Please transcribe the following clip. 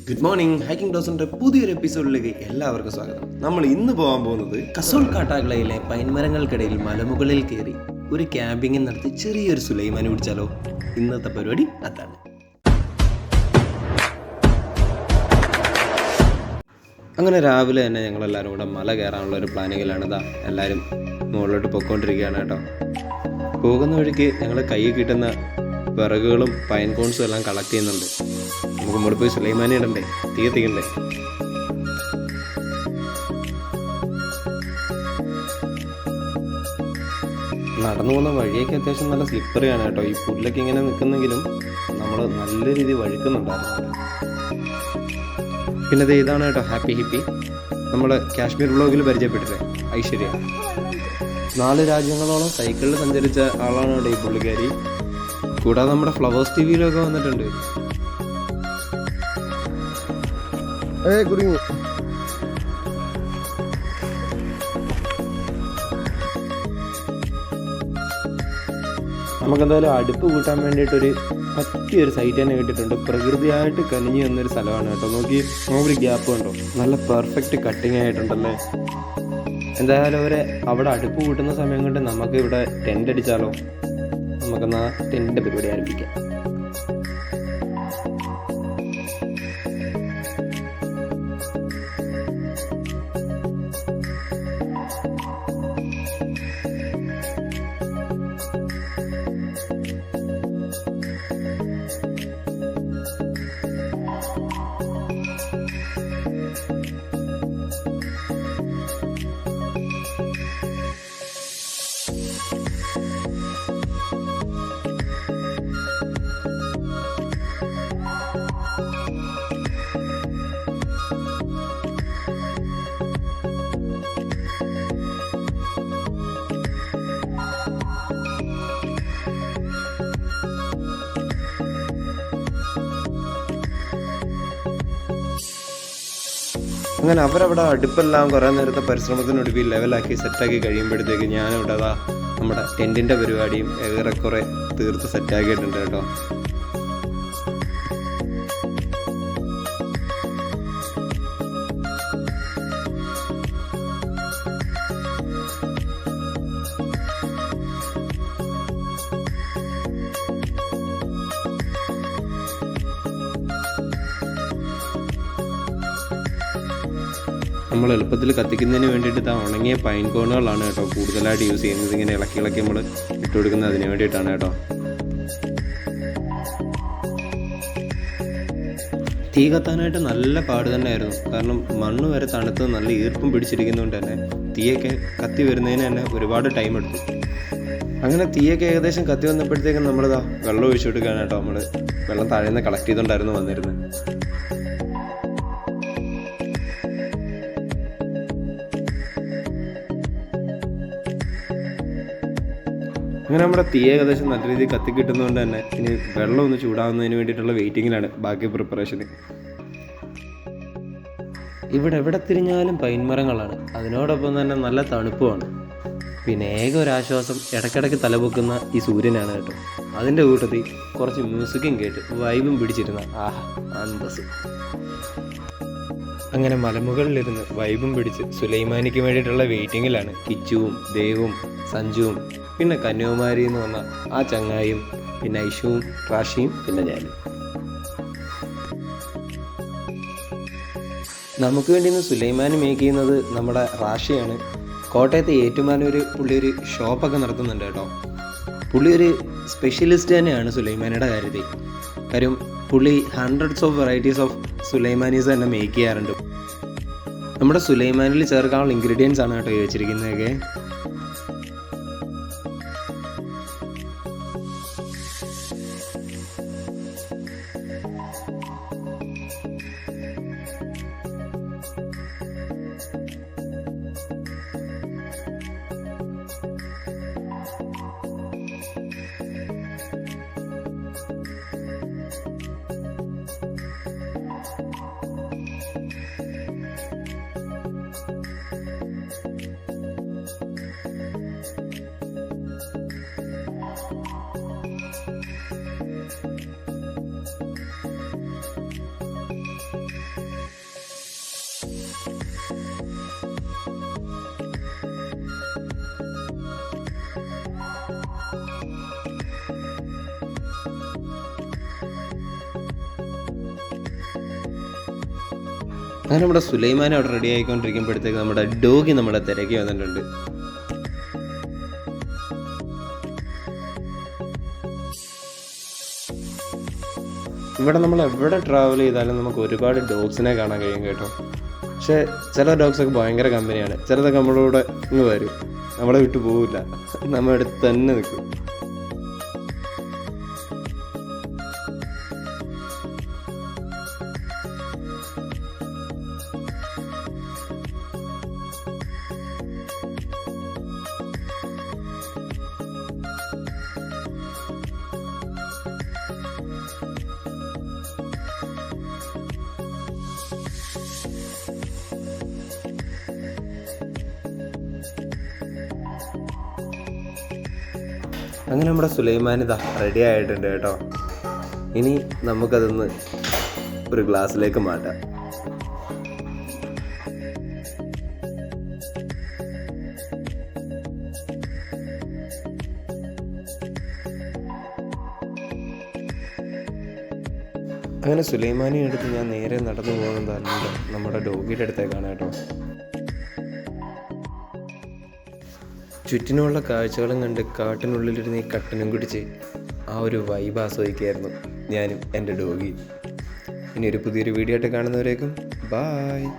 Good morning. Hiking ഡോസിന്റെ പുതിയൊരു എപ്പിസോഡിലേക്ക് എല്ലാവർക്കും സ്വാഗതം. നമ്മൾ ഇന്ന് പോകാൻ പോകുന്നത് കസോൾ കാട്ടാക്കളയിലെ പൈൻമരങ്ങൾക്കിടയിൽ മലമുകളിൽ കയറി ഒരു ക്യാമ്പിംഗ് നടത്തി ചെറിയൊരു സുലൈമാനി പിടിച്ചാലോ. ഇന്നത്തെ പരിപാടി അതാണ്. അങ്ങനെ രാവിലെ തന്നെ ഞങ്ങളെല്ലാവരും കൂടെ മല കയറാനുള്ള ഒരു പ്ലാനിങ്ങിലാണ്. എല്ലാവരും മുകളിലോട്ട് പൊയ്ക്കൊണ്ടിരിക്കുകയാണ് കേട്ടോ. പോകുന്ന വഴിക്ക് ഞങ്ങൾ കയ്യിൽ കിട്ടുന്ന വിറകുകളും പൈൻ കോൺസും എല്ലാം കളക്ട് ചെയ്യുന്നുണ്ട്. നമുക്ക് മുകളിൽ പോയി സുലൈമാനി ഇടണ്ടേ, തീ കത്തിക്കണ്ടേ. നടന്നു പോകുന്ന വഴിയൊക്കെ അത്യാവശ്യം നല്ല സ്ലിപ്പറിയാണ് കേട്ടോ. ഈ പുല്ലൊക്കെ ഇങ്ങനെ നിൽക്കുന്നെങ്കിലും നമ്മൾ നല്ല രീതിയിൽ വഴുക്കുന്നുണ്ടായിരുന്നു. പിന്നെ ഇതാണ് കേട്ടോ ഹാപ്പി ഹിപ്പി. നമ്മൾ കാശ്മീർ വ്ളോഗിൽ പരിചയപ്പെട്ടില്ലേ, ഐശ്വര്യ. 4 രാജ്യങ്ങളോളം സൈക്കിളിൽ സഞ്ചരിച്ച ആളാണ് കേട്ടോ ഈ പുള്ളിക്കാരി. കൂടാതെ നമ്മുടെ ഫ്ലവേഴ്സ് ടിവിയിലൊക്കെ വന്നിട്ടുണ്ട്. നമുക്കെന്തായാലും അടുപ്പ് കൂട്ടാൻ വേണ്ടിയിട്ടൊരു പറ്റിയൊരു സൈറ്റ് തന്നെ കിട്ടിയിട്ടുണ്ട്. പ്രകൃതിയായിട്ട് കനിഞ്ഞു വന്നൊരു സ്ഥലമാണ് കേട്ടോ. നോക്കി ഒരു ഗ്യാപ്പ് കണ്ടോ, നല്ല പെർഫെക്റ്റ് കട്ടിങ് ആയിട്ടുണ്ടല്ലേ. എന്തായാലും അവിടെ അടുപ്പ് കൂട്ടുന്ന സമയം കൊണ്ട് നമുക്ക് ഇവിടെ ടെൻ്റ് അടിച്ചാലോ. നമുക്കെന്നാ ടെൻ്റിൻ്റെ പരിപാടി ആരംഭിക്കാം. അങ്ങനെ അവരവിടെ അടുപ്പെല്ലാം കുറേ നേരത്തെ പരിശ്രമത്തിനൊടുവിൽ ലെവലാക്കി സെറ്റാക്കി കഴിയുമ്പോഴത്തേക്ക് ഞാനിവിടെ നമ്മുടെ ടെൻറ്റിൻ്റെ പരിപാടിയും ഏറെക്കുറെ തീർത്ത് സെറ്റാക്കിയിട്ടുണ്ട് കേട്ടോ. നമ്മൾ എളുപ്പത്തിൽ കത്തിക്കുന്നതിന് വേണ്ടിയിട്ട് ഉണങ്ങിയ പൈൻ കോണുകളാണ് കേട്ടോ കൂടുതലായിട്ട് യൂസ് ചെയ്യുന്നത്. ഇങ്ങനെ ഇളക്കി നമ്മൾ ഇട്ട് കൊടുക്കുന്നത് അതിന് വേണ്ടിയിട്ടാണ് കേട്ടോ. തീ കത്താനായിട്ട് നല്ല പാട് തന്നെയായിരുന്നു. കാരണം മണ്ണ് വരെ തണുത്ത് നല്ല ഈർപ്പം പിടിച്ചിരിക്കുന്നതുകൊണ്ട് തന്നെ തീയൊക്കെ കത്തി വരുന്നതിന് തന്നെ ഒരുപാട് ടൈം എടുത്തു. അങ്ങനെ തീയൊക്കെ ഏകദേശം കത്തി വന്നപ്പോഴത്തേക്കും നമ്മളിതാ വെള്ളം ഒഴിച്ചു കൊടുക്കുകയാണ് കേട്ടോ. നമ്മൾ വെള്ളം താഴെ നിന്ന് കളക്ട് ചെയ്തുകൊണ്ടായിരുന്നു വന്നിരുന്നത്. അങ്ങനെ നമ്മുടെ തീ ഏകദേശം നല്ല രീതിയിൽ കത്തി കിട്ടുന്നതുകൊണ്ട് തന്നെ ഇനി വെള്ളം ഒന്ന് ചൂടാവുന്നതിന് വേണ്ടിയിട്ടുള്ള വെയിറ്റിങ്ങിലാണ് ബാക്കി പ്രിപ്പറേഷന്. എവിടെ തിരിഞ്ഞാലും പൈൻമരങ്ങളാണ്, അതിനോടൊപ്പം തന്നെ നല്ല തണുപ്പുമാണ്. പിന്നെ ഒരാശ്വാസം ഇടയ്ക്കിടയ്ക്ക് തലപൊക്കുന്ന ഈ സൂര്യനാണ് കേട്ടോ. അതിൻ്റെ കൂട്ടത്തിൽ കുറച്ച് മ്യൂസിക്കും കേട്ട് വൈബും പിടിച്ചിരുന്ന അന്തസ്. അങ്ങനെ മലമുകളിലിരുന്ന് വൈബും പിടിച്ച് സുലൈമാനിക്ക് വേണ്ടിയിട്ടുള്ള വെയിറ്റിങ്ങിലാണ് കിച്ചുവും ദേവും സഞ്ജുവും പിന്നെ കന്യാകുമാരിയിൽ നിന്ന് വന്ന ആ ചങ്ങായും പിന്നെ ഐഷുവും റാഷിയും പിന്നെ ഞാനും. നമുക്ക് വേണ്ടി ഇന്ന് സുലൈമാനി മേക്ക് ചെയ്യുന്നത് നമ്മുടെ റാഷിയാണ്. കോട്ടയത്തെ ഏറ്റുമാനൂർ പുള്ളി ഒരു ഷോപ്പൊക്കെ നടത്തുന്നുണ്ട് കേട്ടോ. പുള്ളി ഒരു സ്പെഷ്യലിസ്റ്റ് തന്നെയാണ് സുലൈമാനിയുടെ കാര്യത്തിൽ. കാര്യം പുള്ളി ഹൺഡ്രഡ്സ് ഓഫ് വെറൈറ്റീസ് ഓഫ് സുലൈമാനീസ് തന്നെ മേക്ക് ചെയ്യാറുണ്ട്. നമ്മുടെ സുലൈമാനിൽ ചേർക്കാനുള്ള ഇൻഗ്രീഡിയൻസ് ആണ് കേട്ടോ വെച്ചിരിക്കുന്നതൊക്കെ. അങ്ങനെ നമ്മുടെ സുലൈമാൻ അവിടെ റെഡി ആയിക്കൊണ്ടിരിക്കുമ്പോഴത്തേക്ക് നമ്മുടെ ഡോഗി നമ്മളെ തിരക്കി വന്നിട്ടുണ്ട്. ഇവിടെ നമ്മൾ എവിടെ ട്രാവൽ ചെയ്താലും നമുക്ക് ഒരുപാട് ഡോഗ്സിനെ കാണാൻ കഴിയും കേട്ടോ. പക്ഷേ ചില ഡോഗ്സൊക്കെ ഭയങ്കര കമ്പനിയാണ്. ചിലതൊക്കെ നമ്മുടെ കൂടെ ഇങ്ങ് വരും, നമ്മളെ വിട്ടു പോവില്ല, നമ്മുടെ അടുത്ത് തന്നെ നിൽക്കും. അങ്ങനെ നമ്മുടെ സുലൈമാൻ ഇതാ റെഡി ആയിട്ടുണ്ട് കേട്ടോ. ഇനി നമുക്കതൊന്ന് ഒരു ഗ്ലാസ്സിലേക്ക് മാറ്റാം. അങ്ങനെ സുലൈമാനെ എടുത്ത് ഞാൻ നേരെ നടന്നു പോകുന്നതല്ല, നമ്മുടെ ഡോഗിയുടെ അടുത്തേക്കാണ് കേട്ടോ. ചുറ്റിനുമുള്ള കാഴ്ചകളും കണ്ട് കാട്ടിനുള്ളിലിരുന്ന് ഈ കട്ടനും കുടിച്ച് ആ ഒരു വൈബ് ആസ്വദിക്കുകയായിരുന്നു ഞാനും എൻ്റെ ഡോഗി. ഇനി ഒരു പുതിയൊരു വീഡിയോ ആയിട്ട് കാണുന്നവരേക്കും ബായ്.